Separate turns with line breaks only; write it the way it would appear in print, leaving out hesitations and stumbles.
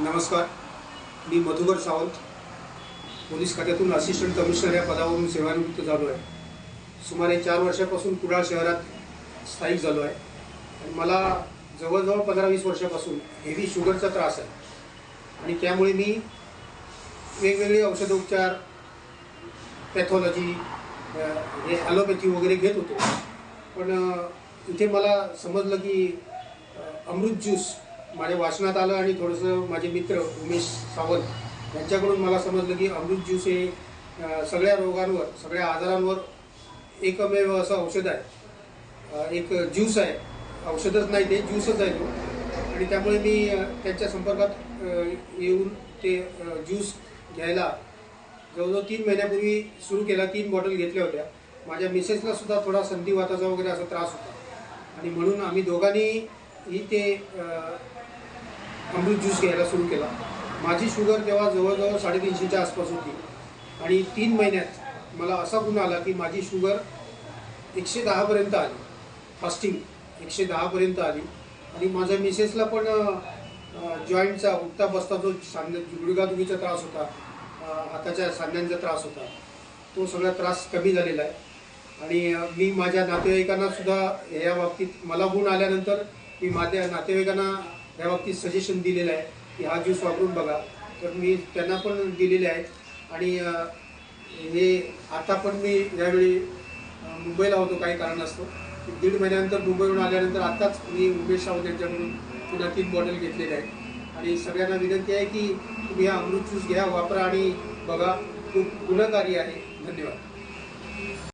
नमस्कार, मी मधुकर सावंत पोलीस खात्यातून assistant commissioner या पदावरून सेवानिवृत्त झालो आहे। सुमारे 4 वर्षापासून कुडाळ शहरात स्थायिक झालो आहे आणि मला जवळजवळ 15-20 वर्षापासून हेवी शुगरचा त्रास आहे आणि त्यामुळे मी वेगवेगळे औषधोपचार, पॅथॉलॉजी, हे ॲलोपॅथी वगैरे घेत होतो। पण इथे मला समजलं की अमृत ज्यूस माझ्या वाचनात आलं आणि थोडंसं माझे मित्र उमेश सावंत यांच्याकडून मला समजलं की अमृत ज्यूस हे सगळ्या रोगांवर, सगळ्या आजारांवर एकमेव असं औषध आहे। एक ज्यूस आहे, औषधच नाही ते ज्यूसच आहे तो। आणि त्यामुळे मी त्यांच्या संपर्कात येऊन ते ज्यूस घ्यायला जवळजवळ 3 महिन्यापूर्वी सुरू केला। 3 बॉटल घेतल्या होत्या। माझ्या मिसेसला सुद्धा थोडा संधिवाताचा वगैरे असा त्रास होता आणि म्हणून आम्ही दोघांनीही ते अमृत ज्यूस घ्यायला सुरू केला। माझी शुगर तेव्हा जवळजवळ 350च्या आसपास होती आणि 3 महिन्यात मला असा गुण आला की माझी शुगर 110 पर्यंत आली, फास्टिंग 110 पर्यंत आली। आणि माझ्या मिसेसला पण जॉईंटचा उठता बसता जो गुडघादुखीचा त्रास होता, हाताच्या सांध्यांचा त्रास होता, तो सगळा त्रास कमी झालेला आहे। आणि मी माझ्या नातेवाईकांना सुद्धा या बाबतीत मला गुण आल्यानंतर मी माझ्या नातेवाईकांना या बाबतीत सजेशन दिलेलं आहे की हा ज्यूस वापरून बघा। तर मी त्यांना पण दिलेले आहेत आणि हे आता पण मी यावेळी मुंबईला होतो काही कारणास्तव। 1.5 महिन्यानंतर मुंबईहून आल्यानंतर आत्ताच मी उमेश सावंत यांच्याकडून पुन्हा 3 बॉटल घेतलेल्या आहेत आणि सगळ्यांना विनंती आहे की तुम्ही हा अमृत ज्यूस घ्या, वापरा आणि बघा, खूप गुणकारी आहे। धन्यवाद।